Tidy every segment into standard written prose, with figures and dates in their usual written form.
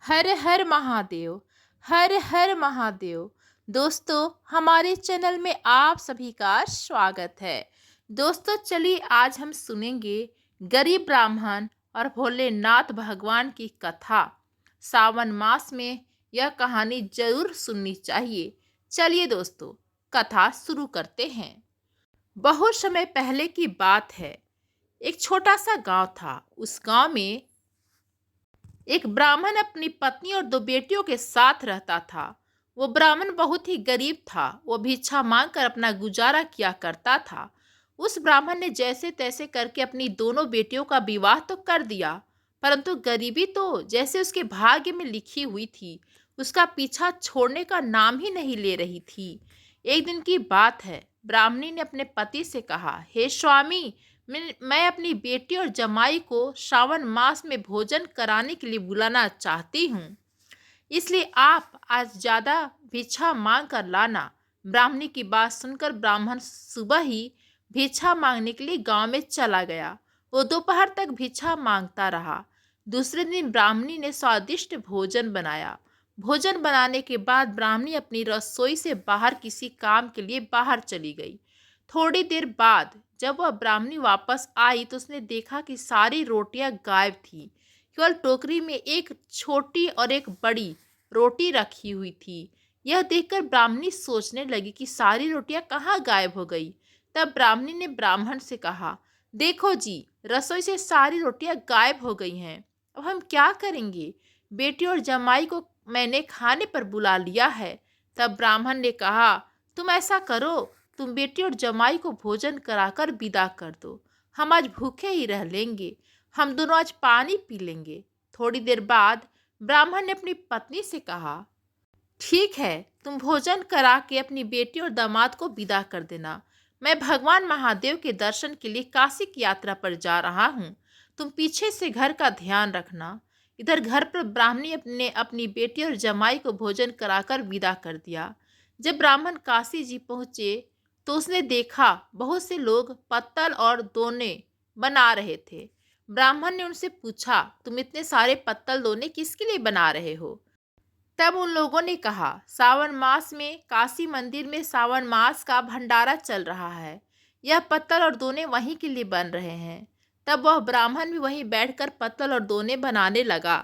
हर हर महादेव। हर हर महादेव। दोस्तों, हमारे चैनल में आप सभी का स्वागत है। दोस्तों, चलिए आज हम सुनेंगे गरीब ब्राह्मण और भोलेनाथ भगवान की कथा। सावन मास में यह कहानी जरूर सुननी चाहिए। चलिए दोस्तों, कथा शुरू करते हैं। बहुत समय पहले की बात है। एक छोटा सा गांव था। उस गांव में एक ब्राह्मण अपनी पत्नी और दो बेटियों के साथ रहता था। वो ब्राह्मण बहुत ही गरीब था। वो भिक्षा मांगकर अपना गुजारा किया करता था। उस ब्राह्मण ने जैसे तैसे करके अपनी दोनों बेटियों का विवाह तो कर दिया, परंतु गरीबी तो जैसे उसके भाग्य में लिखी हुई थी, उसका पीछा छोड़ने का नाम ही नहीं ले रही थी। एक दिन की बात है। ब्राह्मणी ने अपने पति से कहा, हे स्वामी, मैं अपनी बेटी और जमाई को श्रावण मास में भोजन कराने के लिए बुलाना चाहती हूँ, इसलिए आप आज ज़्यादा भिक्षा मांग कर लाना। ब्राह्मणी की बात सुनकर ब्राह्मण सुबह ही भिक्षा मांगने के लिए गांव में चला गया। वो दोपहर तक भिक्षा मांगता रहा। दूसरे दिन ब्राह्मणी ने स्वादिष्ट भोजन बनाया। भोजन बनाने के बाद ब्राह्मणी अपनी रसोई से बाहर किसी काम के लिए बाहर चली गई। थोड़ी देर बाद जब वह ब्राह्मणी वापस आई तो उसने देखा कि सारी रोटियां गायब थी। केवल टोकरी में एक छोटी और एक बड़ी रोटी रखी हुई थी। यह देखकर ब्राह्मणी सोचने लगी कि सारी रोटियां कहाँ गायब हो गई। तब ब्राह्मणी ने ब्राह्मण से कहा, देखो जी, रसोई से सारी रोटियां गायब हो गई हैं। अब हम क्या करेंगे? बेटी और जमाई को मैंने खाने पर बुला लिया है। तब ब्राह्मण ने कहा, तुम ऐसा करो, तुम बेटी और जमाई को भोजन कराकर विदा कर दो। हम आज भूखे ही रह लेंगे। हम दोनों आज पानी पी लेंगे। थोड़ी देर बाद ब्राह्मण ने अपनी पत्नी से कहा, ठीक है, तुम भोजन करा के अपनी बेटी और दामाद को विदा कर देना। मैं भगवान महादेव के दर्शन के लिए काशी की यात्रा पर जा रहा हूँ। तुम पीछे से घर का ध्यान रखना। इधर घर पर ब्राह्मणी ने अपनी बेटी और जमाई को भोजन कराकर विदा कर दिया। जब ब्राह्मण काशी जी पहुँचे तो उसने देखा बहुत से लोग पत्तल और दोने बना रहे थे। ब्राह्मण ने उनसे पूछा, तुम इतने सारे पत्तल दोने किसके लिए बना रहे हो? तब उन लोगों ने कहा, सावन मास में काशी मंदिर में सावन मास का भंडारा चल रहा है। यह पत्तल और दोने वहीं के लिए बन रहे हैं। तब वह ब्राह्मण भी वहीं बैठकर पत्तल और दोने बनाने लगा।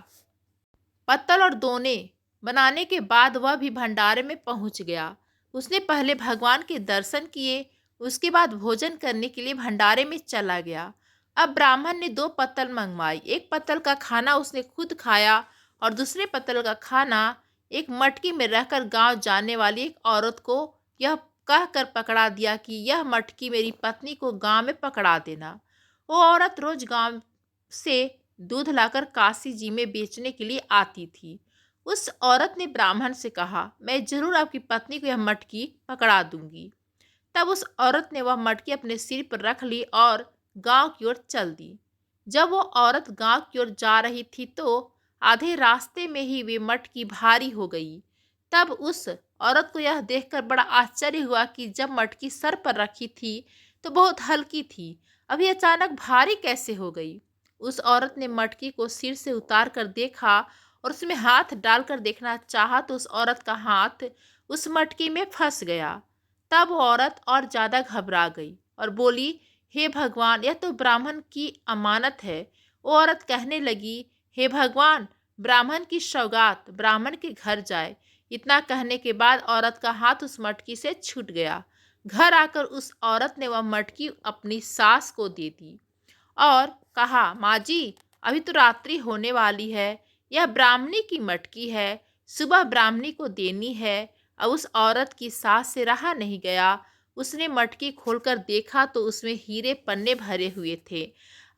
पत्तल और दोने बनाने के बाद वह भी भंडारे में पहुंच गया। उसने पहले भगवान के दर्शन किए, उसके बाद भोजन करने के लिए भंडारे में चला गया। अब ब्राह्मण ने दो पत्तल मंगवाई। एक पत्तल का खाना उसने खुद खाया और दूसरे पत्तल का खाना एक मटकी में रहकर गांव जाने वाली एक औरत को यह कहकर पकड़ा दिया कि यह मटकी मेरी पत्नी को गांव में पकड़ा देना। वो औरत रोज गांव से दूध लाकर काशी जी में बेचने के लिए आती थी। उस औरत ने ब्राह्मण से कहा, मैं जरूर आपकी पत्नी को यह मटकी पकड़ा दूंगी। तब उस औरत ने वह मटकी अपने सिर पर रख ली और गांव की ओर चल दी। जब वो औरत गांव की ओर जा रही थी तो आधे रास्ते में ही वे मटकी भारी हो गई। तब उस औरत को यह देखकर बड़ा आश्चर्य हुआ कि जब मटकी सर पर रखी थी तो बहुत हल्की थी, अभी अचानक भारी कैसे हो गई? उस औरत ने मटकी को सिर से उतार कर देखा और उसमें हाथ डालकर देखना चाहा तो उस औरत का हाथ उस मटकी में फंस गया। तब वो औरत और ज्यादा घबरा गई और बोली, हे भगवान, यह तो ब्राह्मण की अमानत है। वो औरत कहने लगी, हे भगवान, ब्राह्मण की सौगात ब्राह्मण के घर जाए। इतना कहने के बाद औरत का हाथ उस मटकी से छूट गया। घर आकर उस औरत ने वह मटकी अपनी सास को दे दी और कहा, माँ जी, अभी तो रात्रि होने वाली है। यह ब्राह्मणी की मटकी है, सुबह ब्राह्मणी को देनी है। अब उस औरत की सास से रहा नहीं गया। उसने मटकी खोलकर देखा तो उसमें हीरे पन्ने भरे हुए थे।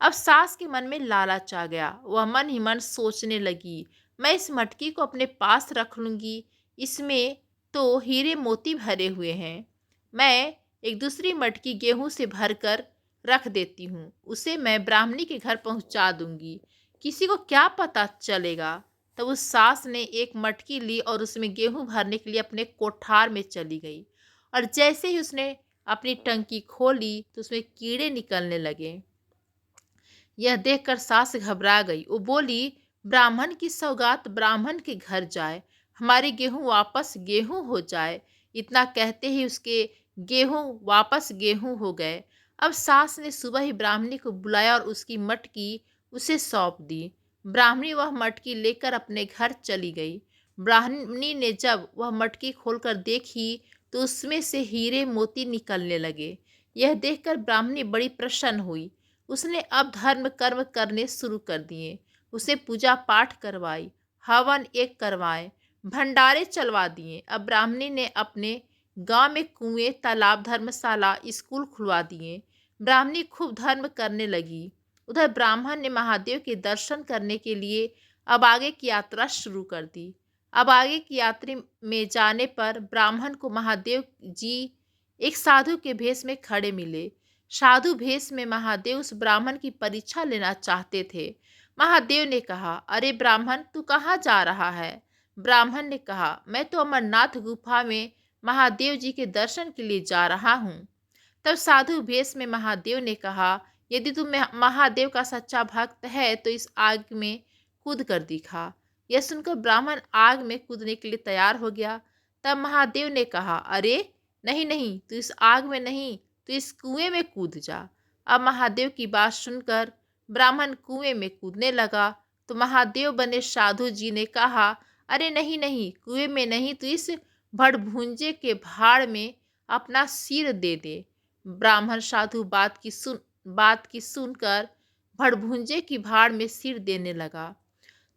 अब सास के मन में लालच आ गया। वह मन ही मन सोचने लगी, मैं इस मटकी को अपने पास रख लूंगी, इसमें तो हीरे मोती भरे हुए हैं। मैं एक दूसरी मटकी गेहूं से भरकर रख देती हूँ, उसे मैं ब्राह्मणी के घर पहुंचा दूंगी, किसी को क्या पता चलेगा। तब उस सास ने एक मटकी ली और उसमें गेहूं भरने के लिए अपने कोठार में चली गई। और जैसे ही उसने अपनी टंकी खोली तो उसमें कीड़े निकलने लगे। यह देखकर सास घबरा गई। वो बोली, ब्राह्मण की सौगात ब्राह्मण के घर जाए, हमारे गेहूं वापस गेहूं हो जाए। इतना कहते ही उसके गेहूं वापस गेहूं हो गए। अब सास ने सुबह ही ब्राह्मणी को बुलाया और उसकी मटकी उसे सौंप दी। ब्राह्मणी वह मटकी लेकर अपने घर चली गई। ब्राह्मणी ने जब वह मटकी खोलकर देखी तो उसमें से हीरे मोती निकलने लगे। यह देखकर ब्राह्मणी बड़ी प्रसन्न हुई। उसने अब धर्म कर्म करने शुरू कर दिए। उसे पूजा पाठ करवाई, हवन एक करवाए, भंडारे चलवा दिए। अब ब्राह्मणी ने अपने गांव में कुएं, तालाब, धर्मशाला, स्कूल खुलवा दिए। ब्राह्मणी खूब धर्म करने लगी। उधर ब्राह्मण ने महादेव के दर्शन करने के लिए अब आगे की यात्रा शुरू कर दी। अब आगे की यात्रा में जाने पर ब्राह्मण को महादेव जी एक साधु के भेष में खड़े मिले। साधु भेष में महादेव उस ब्राह्मण की परीक्षा लेना चाहते थे। महादेव ने कहा, अरे ब्राह्मण, तू कहाँ जा रहा है? ब्राह्मण ने कहा, मैं तो अमरनाथ गुफा में महादेव जी के दर्शन के लिए जा रहा हूँ। तब साधु भेष में महादेव ने कहा, यदि तू महादेव का सच्चा भक्त है तो इस आग में कूद कर दिखा। यह सुनकर ब्राह्मण आग में कूदने के लिए तैयार हो गया। तब महादेव ने कहा, अरे नहीं नहीं, तू इस आग में नहीं, तू इस कुएं में कूद जा। अब महादेव की बात सुनकर ब्राह्मण कुएं में कूदने लगा तो महादेव बने साधु जी ने कहा, अरे नहीं नहीं, कुएं में नहीं, तू इस भड़भुंजे के भाड़ में अपना सिर दे दे। ब्राह्मण साधु बात की सुनकर भड़भुंजे की भाड़ में सिर देने लगा।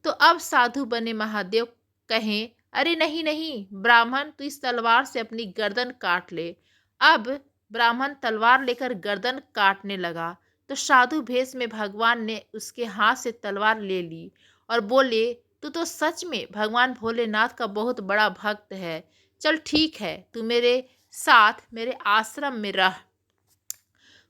तो अब साधु बने महादेव कहें, अरे नहीं नहीं ब्राह्मण, तू इस तलवार से अपनी गर्दन काट ले। अब ब्राह्मण तलवार लेकर गर्दन काटने लगा तो साधु भेष में भगवान ने उसके हाथ से तलवार ले ली और बोले, तू तो सच में भगवान भोलेनाथ का बहुत बड़ा भक्त है। चल ठीक है, तू मेरे साथ मेरे आश्रम में रह।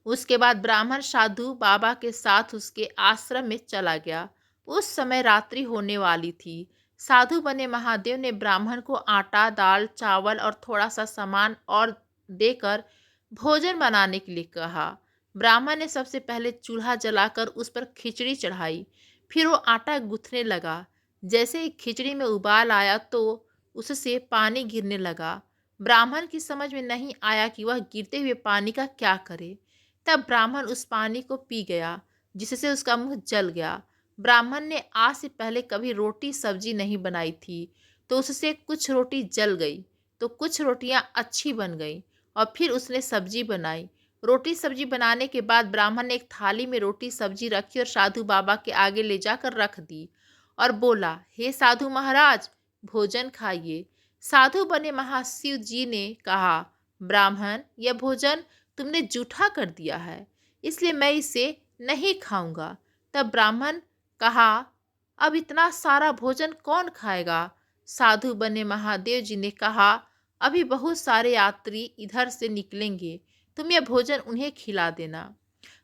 उसके बाद ब्राह्मण साधु बाबा के साथ उसके आश्रम में चला गया। उस समय रात्रि होने वाली थी। साधु बने महादेव ने ब्राह्मण को आटा, दाल, चावल और थोड़ा सा सामान और देकर भोजन बनाने के लिए कहा। ब्राह्मण ने सबसे पहले चूल्हा जलाकर उस पर खिचड़ी चढ़ाई। फिर वो आटा गूंथने लगा। जैसे ही खिचड़ी में उबाल आया तो उससे पानी गिरने लगा। ब्राह्मण की समझ में नहीं आया कि वह गिरते हुए पानी का क्या करे। तब ब्राह्मण उस पानी को पी गया, जिससे उसका मुंह जल गया। ब्राह्मण ने आज से पहले कभी रोटी सब्जी नहीं बनाई थी, तो उससे कुछ रोटी जल गई तो कुछ रोटियां अच्छी बन गई और फिर उसने सब्जी बनाई। रोटी सब्जी बनाने के बाद ब्राह्मण ने एक थाली में रोटी सब्जी रखी और साधु बाबा के आगे ले जाकर रख दी और बोला, हे साधु महाराज, भोजन खाइए। साधु बने महाशिव जी ने कहा, ब्राह्मण, यह भोजन तुमने जूठा कर दिया है, इसलिए मैं इसे नहीं खाऊंगा। तब ब्राह्मण कहा, अब इतना सारा भोजन कौन खाएगा? साधु बने महादेव जी ने कहा, अभी बहुत सारे यात्री इधर से निकलेंगे, तुम यह भोजन उन्हें खिला देना।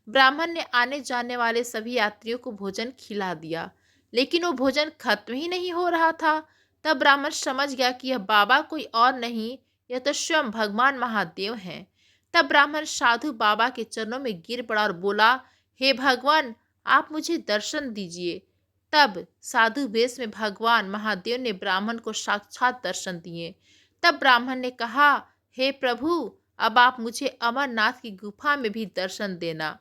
ब्राह्मण ने आने जाने वाले सभी यात्रियों को भोजन खिला दिया, लेकिन वो भोजन खत्म ही नहीं हो रहा था। तब ब्राह्मण समझ गया कि यह बाबा कोई और नहीं, यह तो स्वयं भगवान महादेव हैं। तब ब्राह्मण साधु बाबा के चरणों में गिर पड़ा और बोला, हे भगवान, आप मुझे दर्शन दीजिए। तब साधु वेश में भगवान महादेव ने ब्राह्मण को साक्षात दर्शन दिए। तब ब्राह्मण ने कहा, हे प्रभु, अब आप मुझे अमरनाथ की गुफा में भी दर्शन देना।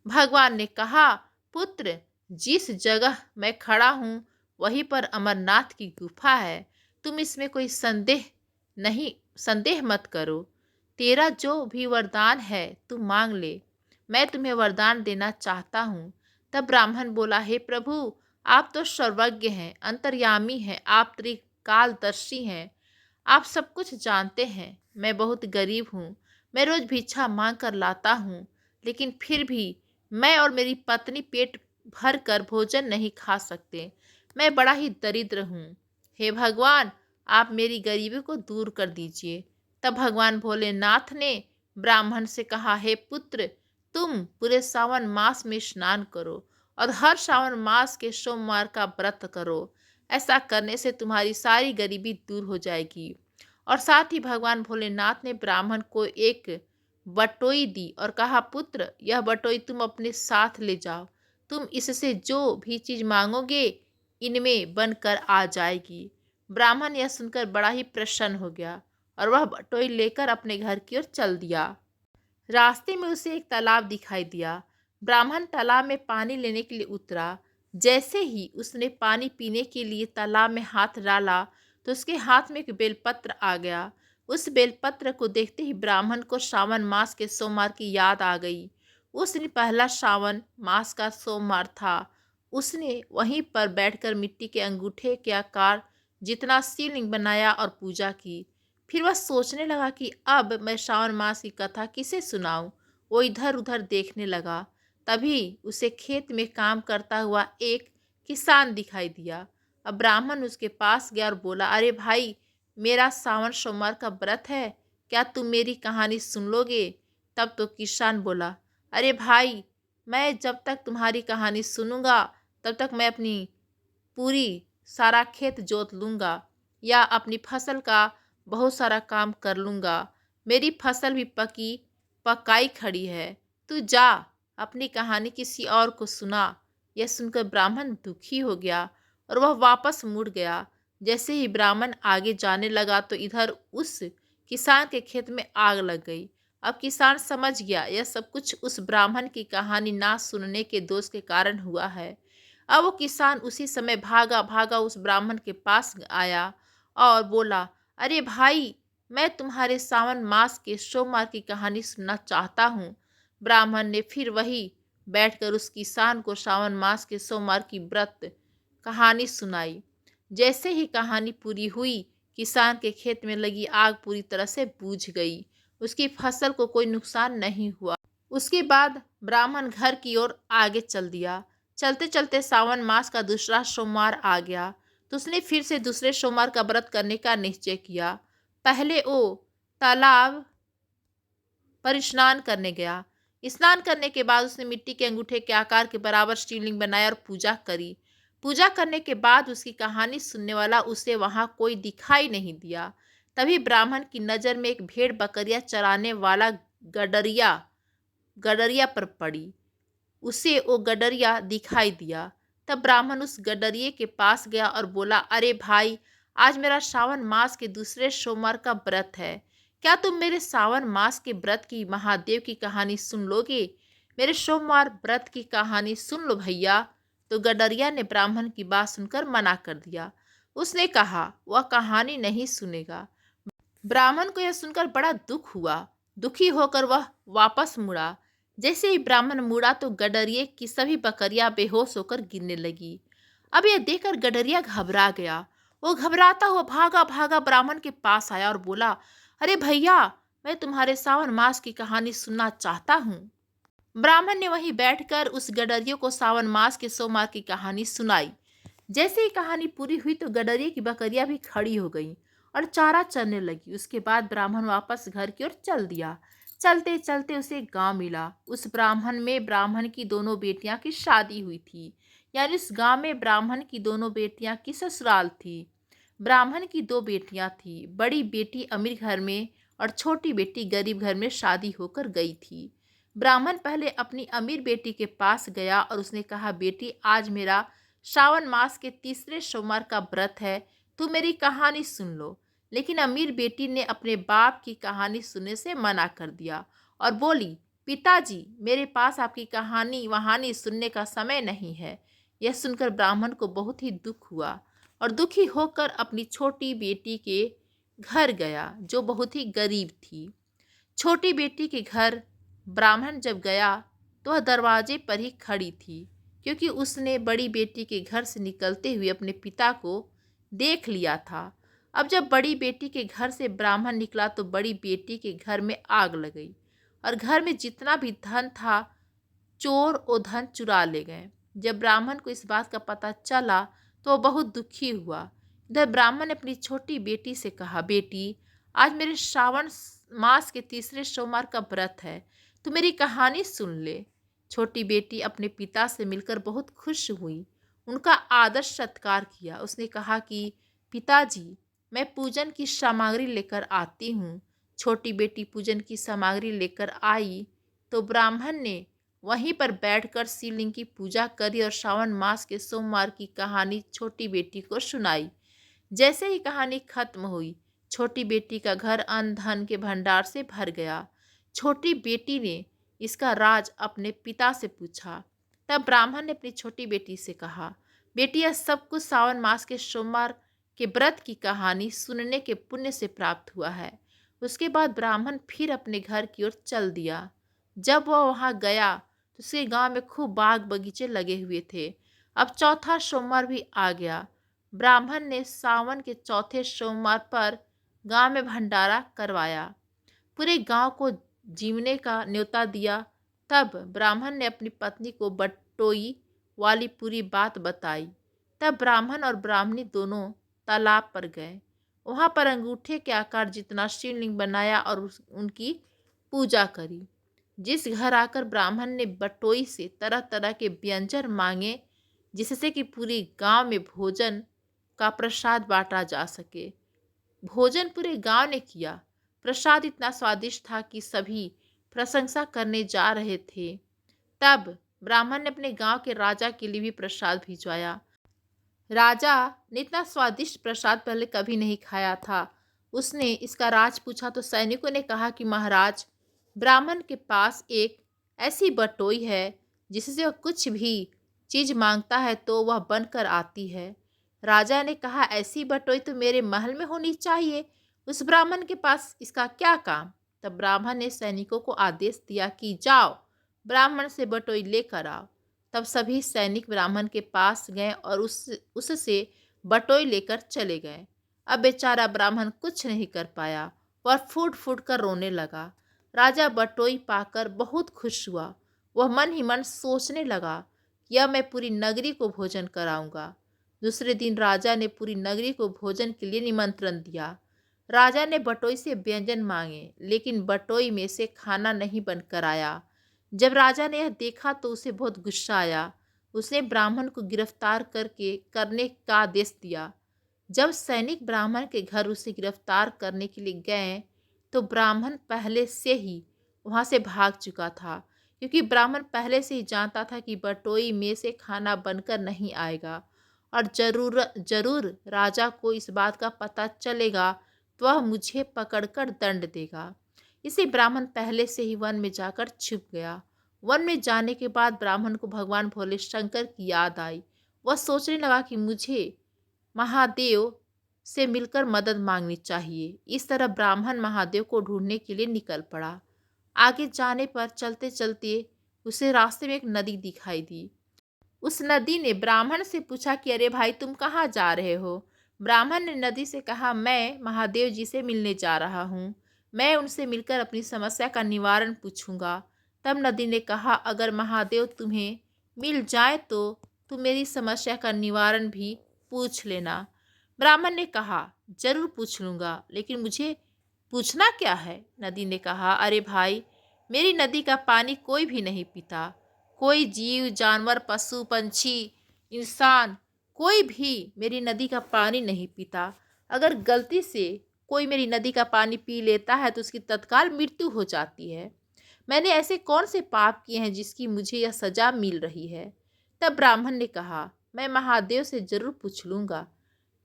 भगवान ने कहा, पुत्र, जिस जगह मैं खड़ा हूँ वहीं पर अमरनाथ की गुफा है। तुम इसमें कोई संदेह मत करो। तेरा जो भी वरदान है तू मांग ले, मैं तुम्हें वरदान देना चाहता हूँ। तब ब्राह्मण बोला, हे प्रभु, आप तो सर्वज्ञ हैं, अंतर्यामी हैं, आप त्रिकालदर्शी हैं, आप सब कुछ जानते हैं। मैं बहुत गरीब हूँ, मैं रोज भिक्षा मांग कर लाता हूँ, लेकिन फिर भी मैं और मेरी पत्नी पेट भर कर भोजन नहीं खा सकते। मैं बड़ा ही दरिद्र हूँ। हे भगवान, आप मेरी गरीबी को दूर कर दीजिए। तब भगवान भोलेनाथ ने ब्राह्मण से कहा, हे पुत्र, तुम पूरे सावन मास में स्नान करो और हर सावन मास के सोमवार का व्रत करो। ऐसा करने से तुम्हारी सारी गरीबी दूर हो जाएगी। और साथ ही भगवान भोलेनाथ ने ब्राह्मण को एक बटोई दी और कहा, पुत्र, यह बटोई तुम अपने साथ ले जाओ। तुम इससे जो भी चीज मांगोगे इनमें बनकर आ जाएगी। ब्राह्मण यह सुनकर बड़ा ही प्रसन्न हो गया और वह बटोई लेकर अपने घर की ओर चल दिया। रास्ते में उसे एक तालाब दिखाई दिया। ब्राह्मण तालाब में पानी लेने के लिए उतरा। जैसे ही उसने पानी पीने के लिए तालाब में हाथ डाला तो उसके हाथ में एक बेलपत्र आ गया। उस बेलपत्र को देखते ही ब्राह्मण को श्रावण मास के सोमवार की याद आ गई। उस दिन पहला श्रावण मास का सोमवार था। उसने वहीं पर बैठकर मिट्टी के अंगूठे के आकार जितना शिवलिंग बनाया और पूजा की। फिर वह सोचने लगा कि अब मैं श्रावण मास की कथा किसे सुनाऊं। वो इधर उधर देखने लगा। तभी उसे खेत में काम करता हुआ एक किसान दिखाई दिया। अब ब्राह्मण उसके पास गया और बोला, अरे भाई, मेरा सावन सोमवार का व्रत है, क्या तुम मेरी कहानी सुन लोगे? तब तो किसान बोला, अरे भाई, मैं जब तक तुम्हारी कहानी सुनूंगा तब तक मैं अपनी पूरी सारा खेत जोत लूँगा या अपनी फसल का बहुत सारा काम कर लूँगा। मेरी फसल भी पकाई खड़ी है। तू जा अपनी कहानी किसी और को सुना। यह सुनकर ब्राह्मण दुखी हो गया और वह वापस मुड़ गया। जैसे ही ब्राह्मण आगे जाने लगा तो इधर उस किसान के खेत में आग लग गई। अब किसान समझ गया यह सब कुछ उस ब्राह्मण की कहानी ना सुनने के दोष के कारण हुआ है। अब वो किसान उसी समय भागा भागा उस ब्राह्मण के पास आया और बोला, अरे भाई, मैं तुम्हारे सावन मास के सोमवार की कहानी सुनना चाहता हूँ। ब्राह्मण ने फिर वही बैठकर उस किसान को श्रावण मास के सोमवार की व्रत कहानी सुनाई। जैसे ही कहानी पूरी हुई, किसान के खेत में लगी आग पूरी तरह से बुझ गई। उसकी फसल को कोई नुकसान नहीं हुआ। उसके बाद ब्राह्मण घर की ओर आगे चल दिया। चलते चलते सावन मास का दूसरा सोमवार आ गया तो उसने फिर से दूसरे सोमवार का व्रत करने का निश्चय किया। पहले वो तालाब पर स्नान करने गया। स्नान करने के बाद उसने मिट्टी के अंगूठे के आकार के बराबर शिवलिंग बनाया और पूजा करी। पूजा करने के बाद उसकी कहानी सुनने वाला उसे वहां कोई दिखाई नहीं दिया। तभी ब्राह्मण की नज़र में एक भेड़ बकरियां चराने वाला गडरिया गडरिया पर पड़ी। उसे वो गडरिया दिखाई दिया। तब ब्राह्मण उस गडरिये के पास गया और बोला, अरे भाई, आज मेरा श्रावण मास के दूसरे सोमवार का व्रत है। क्या तुम मेरे सावन मास के व्रत की महादेव की कहानी सुन लोगे? मेरे सोमवार व्रत की कहानी सुन लो भैया। तो गडरिया ने ब्राह्मण की बात सुनकर मना कर दिया। उसने कहा वह कहानी नहीं सुनेगा। ब्राह्मण को यह सुनकर बड़ा दुख हुआ। दुखी होकर वह वापस मुड़ा। जैसे ही ब्राह्मण मुड़ा तो गडरिये की सभी बकरियां बेहोश होकर गिरने लगी। अब यह देखकर गडरिया घबरा गया। वो घबराता हुआ भागा भागा ब्राह्मण के पास आया और बोला, अरे भैया, मैं तुम्हारे सावन मास की कहानी सुनना चाहता हूँ। ब्राह्मण ने वहीं बैठकर उस गडरिये को सावन मास के सोमवार की कहानी सुनाई। जैसे ही कहानी पूरी हुई तो गडरिये की बकरियां भी खड़ी हो गईं और चारा चरने लगी। उसके बाद ब्राह्मण वापस घर की ओर चल दिया। चलते चलते उसे एक गांव मिला। उस ब्राह्मण में ब्राह्मण की दोनों बेटियां की शादी हुई थी। यानी उस गांव में ब्राह्मण की दोनों बेटियां की ससुराल थी। ब्राह्मण की दो बेटियां थी। बड़ी बेटी अमीर घर में और छोटी बेटी गरीब घर में शादी होकर गई थी। ब्राह्मण पहले अपनी अमीर बेटी के पास गया और उसने कहा, बेटी, आज मेरा श्रावण मास के तीसरे सोमवार का व्रत है, तू मेरी कहानी सुन लो। लेकिन अमीर बेटी ने अपने बाप की कहानी सुनने से मना कर दिया और बोली, पिताजी, मेरे पास आपकी कहानी वहानी सुनने का समय नहीं है। यह सुनकर ब्राह्मण को बहुत ही दुख हुआ और दुखी होकर अपनी छोटी बेटी के घर गया, जो बहुत ही गरीब थी। छोटी बेटी के घर ब्राह्मण जब गया तो वह दरवाजे पर ही खड़ी थी, क्योंकि उसने बड़ी बेटी के घर से निकलते हुए अपने पिता को देख लिया था। अब जब बड़ी बेटी के घर से ब्राह्मण निकला तो बड़ी बेटी के घर में आग लग गई और घर में जितना भी धन था, चोर वो धन चुरा ले गए। जब ब्राह्मण को इस बात का पता चला तो वह बहुत दुखी हुआ। इधर ब्राह्मण ने अपनी छोटी बेटी से कहा, बेटी, आज मेरे श्रावण मास के तीसरे सोमवार का व्रत है, तू मेरी कहानी सुन ले। छोटी बेटी अपने पिता से मिलकर बहुत खुश हुई। उनका आदर सत्कार किया। उसने कहा कि पिताजी, मैं पूजन की सामग्री लेकर आती हूँ। छोटी बेटी पूजन की सामग्री लेकर आई तो ब्राह्मण ने वहीं पर बैठकर शिवलिंग की पूजा करी और श्रावण मास के सोमवार की कहानी छोटी बेटी को सुनाई। जैसे ही कहानी खत्म हुई, छोटी बेटी का घर अन्न धन के भंडार से भर गया। छोटी बेटी ने इसका राज अपने पिता से पूछा। तब ब्राह्मण ने अपनी छोटी बेटी से कहा, बेटी, यह सब कुछ सावन मास के सोमवार के व्रत की कहानी सुनने के पुण्य से प्राप्त हुआ है। उसके बाद ब्राह्मण फिर अपने घर की ओर चल दिया। जब वह वहां गया तो उसके गांव में खूब बाग बगीचे लगे हुए थे। अब चौथा सोमवार भी आ गया। ब्राह्मण ने सावन के चौथे सोमवार पर गांव में भंडारा करवाया, पूरे गांव को जीवने का न्योता दिया। तब ब्राह्मण ने अपनी पत्नी को बटोई वाली पूरी बात बताई। तब ब्राह्मण और ब्राह्मणी दोनों तालाब पर गए। वहां पर अंगूठे के आकार जितना शिवलिंग बनाया और उनकी पूजा करी। जिस घर आकर ब्राह्मण ने बटोई से तरह तरह के व्यंजन मांगे, जिससे कि पूरी गांव में भोजन का प्रसाद बांटा जा सके। भोजन पूरे गांव ने किया। प्रसाद इतना स्वादिष्ट था कि सभी प्रशंसा करने जा रहे थे। तब ब्राह्मण ने अपने गांव के राजा के लिए भी प्रसाद भिजवाया। राजा ने इतना स्वादिष्ट प्रसाद पहले कभी नहीं खाया था। उसने इसका राज पूछा तो सैनिकों ने कहा कि महाराज, ब्राह्मण के पास एक ऐसी बटोई है जिससे वह कुछ भी चीज मांगता है तो वह बनकर आती है। राजा ने कहा, ऐसी बटोई तो मेरे महल में होनी चाहिए, उस ब्राह्मण के पास इसका क्या काम। तब ब्राह्मण ने सैनिकों को आदेश दिया कि जाओ, ब्राह्मण से बटोई लेकर आओ। तब सभी सैनिक ब्राह्मण के पास गए और उससे बटोई लेकर चले गए। अब बेचारा ब्राह्मण कुछ नहीं कर पाया, वह फूट फूट कर रोने लगा। राजा बटोई पाकर बहुत खुश हुआ। वह मन ही मन सोचने लगा कि अब मैं पूरी नगरी को भोजन कराऊंगा। दूसरे दिन राजा ने पूरी नगरी को भोजन के लिए निमंत्रण दिया। राजा ने बटोई से व्यंजन मांगे, लेकिन बटोई में से खाना नहीं बनकर आया। जब राजा ने यह देखा तो उसे बहुत गुस्सा आया। उसने ब्राह्मण को गिरफ्तार करने का आदेश दिया। जब सैनिक ब्राह्मण के घर उसे गिरफ्तार करने के लिए गए तो ब्राह्मण पहले से ही वहां से भाग चुका था, क्योंकि ब्राह्मण पहले से ही जानता था कि बटोई में से खाना बनकर नहीं आएगा और जरूर राजा को इस बात का पता चलेगा तो वह मुझे पकड़कर दंड देगा। इसे ब्राह्मण पहले से ही वन में जाकर छुप गया। वन में जाने के बाद ब्राह्मण को भगवान भोले शंकर की याद आई। वह सोचने लगा कि मुझे महादेव से मिलकर मदद मांगनी चाहिए। इस तरह ब्राह्मण महादेव को ढूंढने के लिए निकल पड़ा। आगे जाने पर चलते चलते उसे रास्ते में एक नदी दिखाई दी। उस नदी ने ब्राह्मण से पूछा कि अरे भाई, तुम कहाँ जा रहे हो। ब्राह्मण ने नदी से कहा, मैं महादेव जी से मिलने जा रहा हूँ। मैं उनसे मिलकर अपनी समस्या का निवारण पूछूंगा। तब नदी ने कहा, अगर महादेव तुम्हें मिल जाए तो तुम मेरी समस्या का निवारण भी पूछ लेना। ब्राह्मण ने कहा, जरूर पूछ लूँगा, लेकिन मुझे पूछना क्या है। नदी ने कहा, अरे भाई, मेरी नदी का पानी कोई भी नहीं पीता। कोई जीव, जानवर, पशु, पंछी, इंसान, कोई भी मेरी नदी का पानी नहीं पीता। अगर गलती से कोई मेरी नदी का पानी पी लेता है तो उसकी तत्काल मृत्यु हो जाती है। मैंने ऐसे कौन से पाप किए हैं जिसकी मुझे यह सजा मिल रही है। तब ब्राह्मण ने कहा, मैं महादेव से जरूर पूछ लूँगा।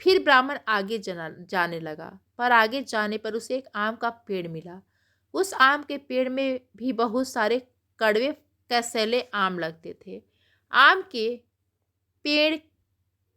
फिर ब्राह्मण आगे जाने लगा, पर आगे जाने पर उसे एक आम का पेड़ मिला। उस आम के पेड़ में भी बहुत सारे कड़वे कसैले आम लगते थे। आम के पेड़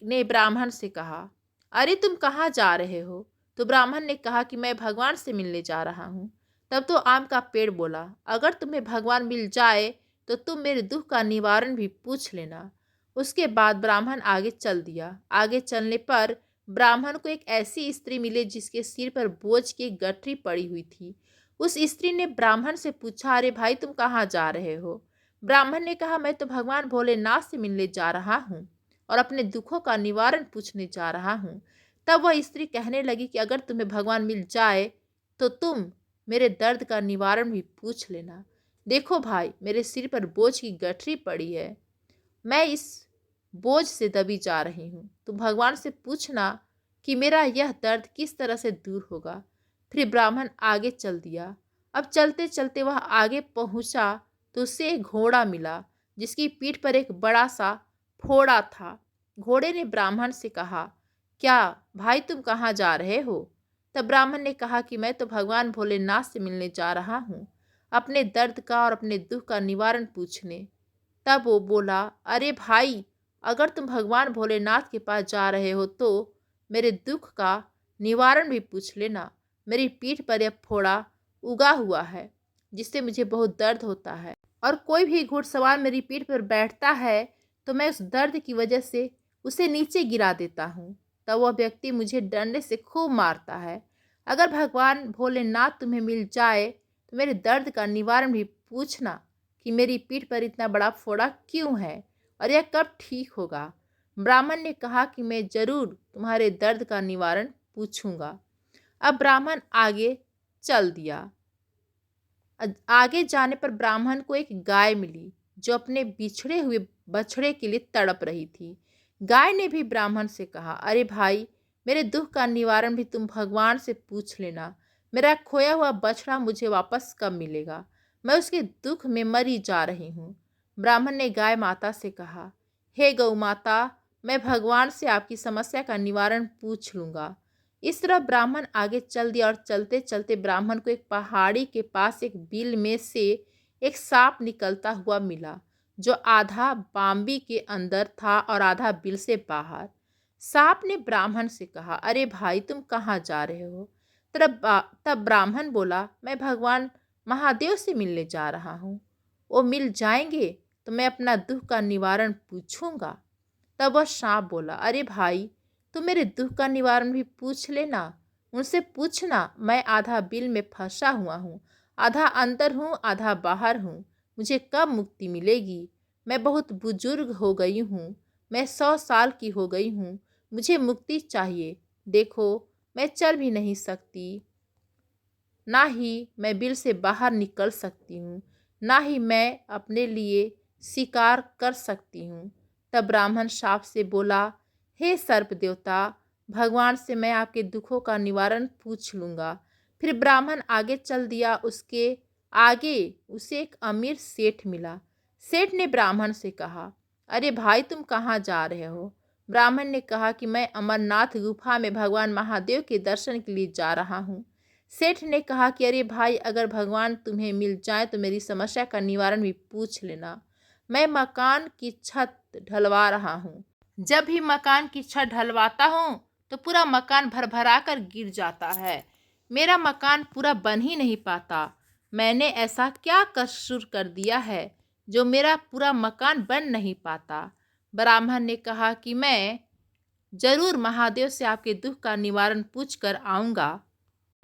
ने ब्राह्मण से कहा, अरे तुम कहाँ जा रहे हो। तो ब्राह्मण ने कहा कि मैं भगवान से मिलने जा रहा हूँ। तब तो आम का पेड़ बोला, अगर तुम्हें भगवान मिल जाए तो तुम मेरे दुख का निवारण भी पूछ लेना। उसके बाद ब्राह्मण आगे चल दिया। आगे चलने पर ब्राह्मण को एक ऐसी स्त्री मिली जिसके सिर पर बोझ की गठरी पड़ी हुई थी। उस स्त्री ने ब्राह्मण से पूछा, अरे भाई, तुम कहाँ जा रहे हो। ब्राह्मण ने कहा, मैं तो भगवान भोलेनाथ से मिलने जा रहा हूँ और अपने दुखों का निवारण पूछने जा रहा हूँ। तब वह स्त्री कहने लगी कि अगर तुम्हें भगवान मिल जाए तो तुम मेरे दर्द का निवारण भी पूछ लेना। देखो भाई, मेरे सिर पर बोझ की गठरी पड़ी है, मैं इस बोझ से दबी जा रही हूँ। तुम भगवान से पूछना कि मेरा यह दर्द किस तरह से दूर होगा। फिर ब्राह्मण आगे चल दिया। अब चलते चलते वह आगे पहुँचा तो उसे एक घोड़ा मिला जिसकी पीठ पर एक बड़ा सा फोड़ा था। घोड़े ने ब्राह्मण से कहा, क्या भाई तुम कहाँ जा रहे हो? तब ब्राह्मण ने कहा कि मैं तो भगवान भोलेनाथ से मिलने जा रहा हूँ, अपने दर्द का और अपने दुख का निवारण पूछने। तब वो बोला, अरे भाई, अगर तुम भगवान भोलेनाथ के पास जा रहे हो तो मेरे दुख का निवारण भी पूछ लेना। मेरी पीठ पर यह फोड़ा उगा हुआ है जिससे मुझे बहुत दर्द होता है, और कोई भी घुड़सवार मेरी पीठ पर बैठता है तो मैं उस दर्द की वजह से उसे नीचे गिरा देता हूँ। तब वह व्यक्ति मुझे डंडे से खूब मारता है। अगर भगवान भोलेनाथ तुम्हें मिल जाए तो मेरे दर्द का निवारण भी पूछना कि मेरी पीठ पर इतना बड़ा फोड़ा क्यों है और यह कब ठीक होगा। ब्राह्मण ने कहा कि मैं जरूर तुम्हारे दर्द का निवारण पूछूंगा। अब ब्राह्मण आगे चल दिया। आगे जाने पर ब्राह्मण को एक गाय मिली जो अपने बिछड़े हुए बछड़े के लिए तड़प रही थी। गाय ने भी ब्राह्मण से कहा, अरे भाई, मेरे दुख का निवारण भी तुम भगवान से पूछ लेना। मेरा खोया हुआ बछड़ा मुझे वापस कब मिलेगा? मैं उसके दुख में मरी जा रही हूँ। ब्राह्मण ने गाय माता से कहा, हे गौ माता, मैं भगवान से आपकी समस्या का निवारण पूछ लूँगा। इस तरह ब्राह्मण आगे चल दिया और चलते चलते ब्राह्मण को एक पहाड़ी के पास एक बिल में से एक सांप निकलता हुआ मिला जो आधा बाम्बी के अंदर था और आधा बिल से बाहर। सांप ने ब्राह्मण से कहा, अरे भाई, तुम कहाँ जा रहे हो? तब ब्राह्मण बोला, मैं भगवान महादेव से मिलने जा रहा हूँ। वो मिल जाएंगे तो मैं अपना दुख का निवारण पूछूंगा। तब वह सांप बोला, अरे भाई, तुम मेरे दुख का निवारण भी पूछ लेना। उनसे पूछना, मैं आधा बिल में फंसा हुआ हूँ, आधा अंदर हूँ, आधा बाहर हूँ। मुझे कब मुक्ति मिलेगी? मैं बहुत बुजुर्ग हो गई हूँ, मैं 100 साल की हो गई हूँ। मुझे मुक्ति चाहिए। देखो, मैं चल भी नहीं सकती, ना ही मैं बिल से बाहर निकल सकती हूँ, ना ही मैं अपने लिए शिकार कर सकती हूँ। तब ब्राह्मण साप से बोला, हे सर्प देवता, भगवान से मैं आपके दुखों का निवारण पूछ लूँगा। फिर ब्राह्मण आगे चल दिया। उसके आगे उसे एक अमीर सेठ मिला। सेठ ने ब्राह्मण से कहा, अरे भाई, तुम कहाँ जा रहे हो? ब्राह्मण ने कहा कि मैं अमरनाथ गुफा में भगवान महादेव के दर्शन के लिए जा रहा हूँ। सेठ ने कहा कि अरे भाई, अगर भगवान तुम्हें मिल जाए तो मेरी समस्या का निवारण भी पूछ लेना। मैं मकान की छत ढलवा रहा हूँ। जब भी मकान की छत ढलवाता हूँ तो पूरा मकान भरभरा कर गिर जाता है। मेरा मकान पूरा बन ही नहीं पाता। मैंने ऐसा क्या कसूर कर दिया है जो मेरा पूरा मकान बन नहीं पाता? ब्राह्मण ने कहा कि मैं जरूर महादेव से आपके दुख का निवारण पूछ कर आऊँगा।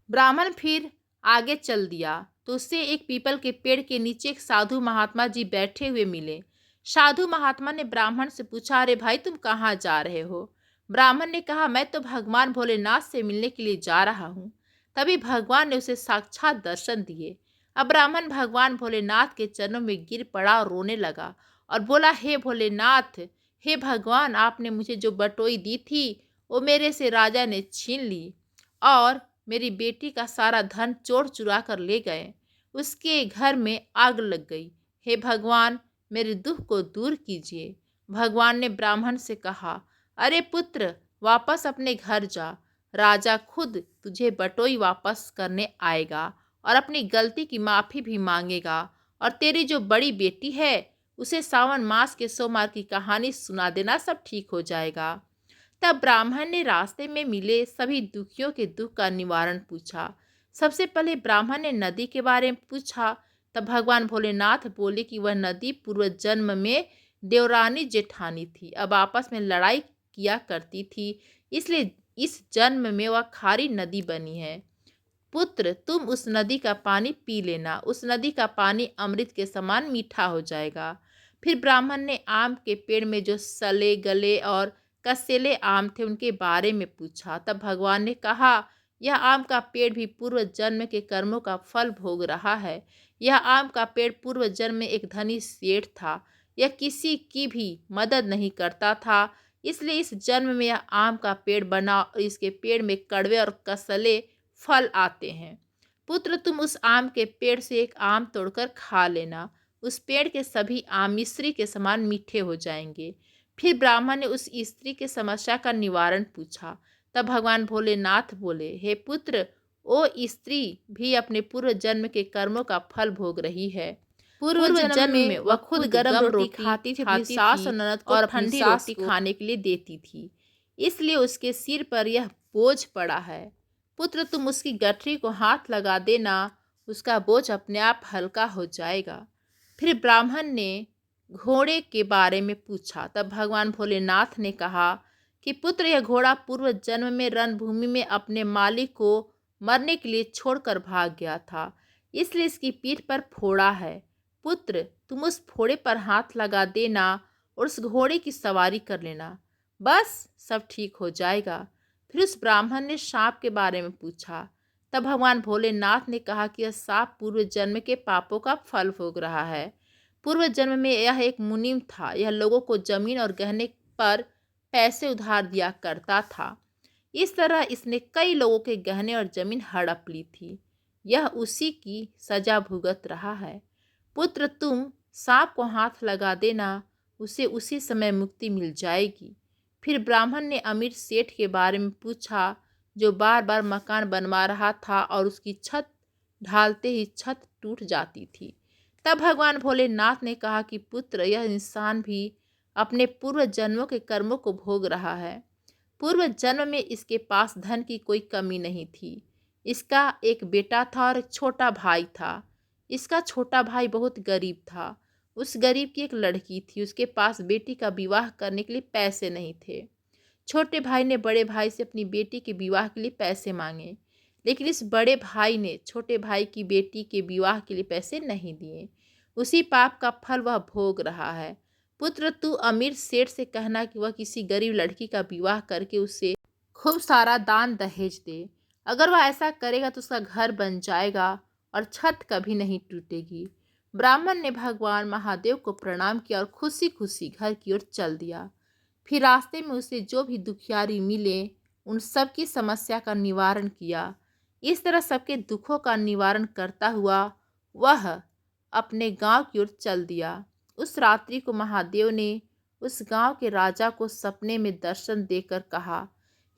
ब्राह्मण फिर आगे चल दिया तो उससे एक पीपल के पेड़ के नीचे एक साधु महात्मा जी बैठे हुए मिले। साधु महात्मा ने ब्राह्मण से पूछा, अरे भाई, तुम कहाँ जा रहे हो? ब्राह्मण ने कहा, मैं तो भगवान भोलेनाथ से मिलने के लिए जा रहा हूँ। तभी भगवान ने उसे साक्षात दर्शन दिए। अब ब्राह्मण भगवान भोलेनाथ के चरणों में गिर पड़ा और रोने लगा और बोला, हे भोलेनाथ, हे भगवान, आपने मुझे जो बटोई दी थी वो मेरे से राजा ने छीन ली और मेरी बेटी का सारा धन चोर चुरा कर ले गए। उसके घर में आग लग गई। हे भगवान, मेरे दुख को दूर कीजिए। भगवान ने ब्राह्मण से कहा, अरे पुत्र, वापस अपने घर जा। राजा खुद तुझे बटोई वापस करने आएगा और अपनी गलती की माफ़ी भी मांगेगा, और तेरी जो बड़ी बेटी है उसे सावन मास के सोमवार की कहानी सुना देना, सब ठीक हो जाएगा। तब ब्राह्मण ने रास्ते में मिले सभी दुखियों के दुख का निवारण पूछा। सबसे पहले ब्राह्मण ने नदी के बारे में पूछा। तब भगवान भोलेनाथ बोले कि वह नदी पूर्व जन्म में देवरानी जेठानी थी, अब आपस में लड़ाई किया करती थी, इसलिए इस जन्म में वह खारी नदी बनी है। पुत्र, तुम उस नदी का पानी पी लेना, उस नदी का पानी अमृत के समान मीठा हो जाएगा। फिर ब्राह्मण ने आम के पेड़ में जो सले गले और कसेले आम थे उनके बारे में पूछा। तब भगवान ने कहा, यह आम का पेड़ भी पूर्व जन्म के कर्मों का फल भोग रहा है। यह आम का पेड़ पूर्व जन्म में एक धनी सेठ था। यह किसी की भी मदद नहीं करता था, इसलिए इस जन्म में यह आम का पेड़ बना और इसके पेड़ में कड़वे और कसले फल आते हैं। पुत्र, तुम उस आम के पेड़ से एक आम तोड़कर खा लेना। उस पेड़ के सभी आम मिश्री के समान मीठे हो जाएंगे। फिर ब्राह्मण ने उस स्त्री के समस्या का निवारण पूछा। तब भगवान भोलेनाथ बोले, हे पुत्र, ओ स्त्री भी अपने पूर्व जन्म के कर्मों का फल भोग रही है। पूर्व जन्म में वह खुद गरम रोटी खाती थी, अपनी सास और ननद को ठंडी रोटी खाने के लिए देती थी, इसलिए उसके सिर पर यह बोझ पड़ा है। पुत्र, तुम उसकी गठरी को हाथ लगा देना, उसका बोझ अपने आप हल्का हो जाएगा। फिर ब्राह्मण ने घोड़े के बारे में पूछा। तब भगवान भोलेनाथ ने कहा कि पुत्र, यह घोड़ा पूर्व जन्म में रणभूमि में अपने मालिक को मरने के लिए छोड़कर भाग गया था, इसलिए इसकी पीठ पर फोड़ा है। पुत्र, तुम उस फोड़े पर हाथ लगा देना और उस घोड़े की सवारी कर लेना, बस सब ठीक हो जाएगा। फिर उस ब्राह्मण ने सांप के बारे में पूछा। तब भगवान भोलेनाथ ने कहा कि यह सांप पूर्व जन्म के पापों का फल भोग रहा है। पूर्व जन्म में यह एक मुनीम था। यह लोगों को जमीन और गहने पर पैसे उधार दिया करता था। इस तरह इसने कई लोगों के गहने और जमीन हड़प ली थी। यह उसी की सजा भुगत रहा है। पुत्र, तुम सांप को हाथ लगा देना, उसे उसी समय मुक्ति मिल जाएगी। फिर ब्राह्मण ने अमीर सेठ के बारे में पूछा, जो बार बार मकान बनवा रहा था और उसकी छत ढालते ही छत टूट जाती थी। तब भगवान भोलेनाथ ने कहा कि पुत्र, यह इंसान भी अपने पूर्व जन्मों के कर्मों को भोग रहा है। पूर्व जन्म में इसके पास धन की कोई कमी नहीं थी। इसका एक बेटा था और एक छोटा भाई था। इसका छोटा भाई बहुत गरीब था। उस गरीब की एक लड़की थी। उसके पास बेटी का विवाह करने के लिए पैसे नहीं थे। छोटे भाई ने बड़े भाई से अपनी बेटी के विवाह के लिए पैसे मांगे, लेकिन इस बड़े भाई ने छोटे भाई की बेटी के विवाह के लिए पैसे नहीं दिए। उसी पाप का फल वह भोग रहा है। पुत्र, तू अमीर सेठ से कहना कि वह किसी गरीब लड़की का विवाह करके उसे खूब सारा दान दहेज दे। अगर वह ऐसा करेगा तो उसका घर बन जाएगा और छत कभी नहीं टूटेगी। ब्राह्मण ने भगवान महादेव को प्रणाम किया और खुशी खुशी घर की ओर चल दिया। फिर रास्ते में उसे जो भी दुखियारी मिले, उन सब की समस्या का निवारण किया। इस तरह सबके दुखों का निवारण करता हुआ वह अपने गांव की ओर चल दिया। उस रात्रि को महादेव ने उस गांव के राजा को सपने में दर्शन देकर कहा,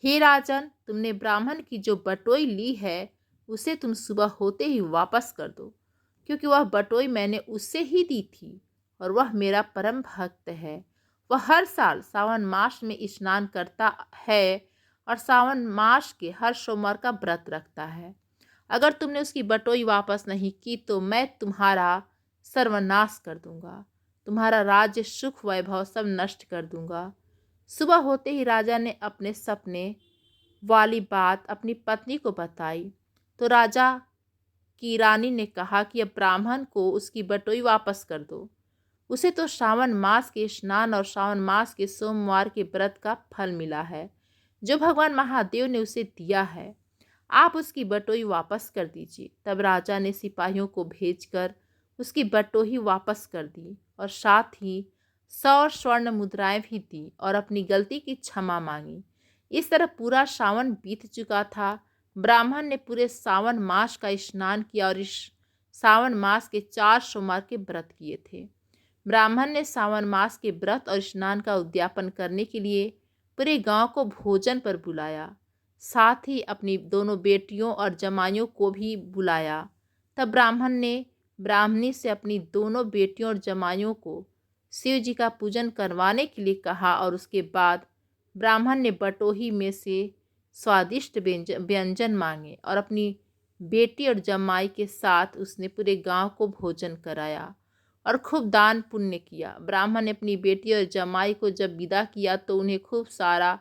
हे राजन, तुमने ब्राह्मण की जो बटोई ली है उसे तुम सुबह होते ही वापस कर दो, क्योंकि वह बटोई मैंने उससे ही दी थी और वह मेरा परम भक्त है। वह हर साल सावन मास में स्नान करता है और सावन मास के हर सोमवार का व्रत रखता है। अगर तुमने उसकी बटोई वापस नहीं की तो मैं तुम्हारा सर्वनाश कर दूंगा, तुम्हारा राज्य सुख वैभव सब नष्ट कर दूंगा। सुबह होते ही राजा ने अपने सपने वाली बात अपनी पत्नी को बताई, तो राजा की रानी ने कहा कि अब ब्राह्मण को उसकी बटोई वापस कर दो। उसे तो श्रावण मास के स्नान और श्रावण मास के सोमवार के व्रत का फल मिला है, जो भगवान महादेव ने उसे दिया है। आप उसकी बटोई वापस कर दीजिए। तब राजा ने सिपाहियों को भेजकर उसकी बटोही वापस कर दी और साथ ही 100 स्वर्ण मुद्राएं भी दी और अपनी गलती की क्षमा मांगी। इस तरह पूरा सावन बीत चुका था। ब्राह्मण ने पूरे सावन मास का स्नान किया और इस सावन मास के 4 सोमवार के व्रत किए थे। ब्राह्मण ने सावन मास के व्रत और स्नान का उद्यापन करने के लिए पूरे गांव को भोजन पर बुलाया। साथ ही अपनी दोनों बेटियों और जमाइयों को भी बुलाया। तब ब्राह्मण ने ब्राह्मणी से अपनी दोनों बेटियों और जमाइयों को शिव जी का पूजन करवाने के लिए कहा और उसके बाद ब्राह्मण ने बटोही में से स्वादिष्ट व्यंजन मांगे और अपनी बेटी और जमाई के साथ उसने पूरे गांव को भोजन कराया और खूब दान पुण्य किया। ब्राह्मण ने अपनी बेटी और जमाई को जब विदा किया तो उन्हें खूब सारा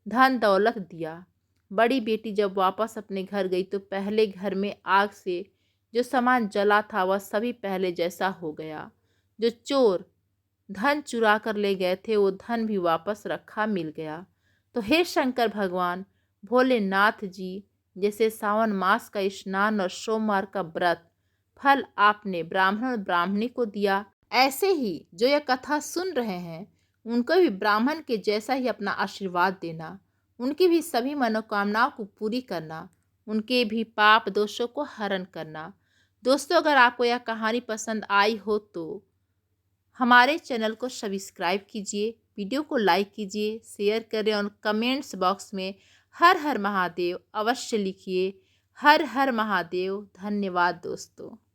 धन दौलत दिया। बड़ी बेटी जब वापस अपने घर गई तो पहले घर में आग से जो सामान जला था वह सभी पहले जैसा हो गया। जो चोर धन चुरा कर ले गए थे वो धन भी वापस रखा मिल गया। तो हे शंकर भगवान भोलेनाथ जी, जैसे सावन मास का स्नान और सोमवार का व्रत फल आपने ब्राह्मण और ब्राह्मणी को दिया, ऐसे ही जो यह कथा सुन रहे हैं उनको भी ब्राह्मण के जैसा ही अपना आशीर्वाद देना, उनकी भी सभी मनोकामनाओं को पूरी करना, उनके भी पाप दोषों को हरण करना। दोस्तों, अगर आपको यह कहानी पसंद आई हो तो हमारे चैनल को सब्सक्राइब कीजिए, वीडियो को लाइक कीजिए, शेयर करें और कमेंट्स बॉक्स में हर हर महादेव अवश्य लिखिए। हर हर महादेव। धन्यवाद दोस्तों।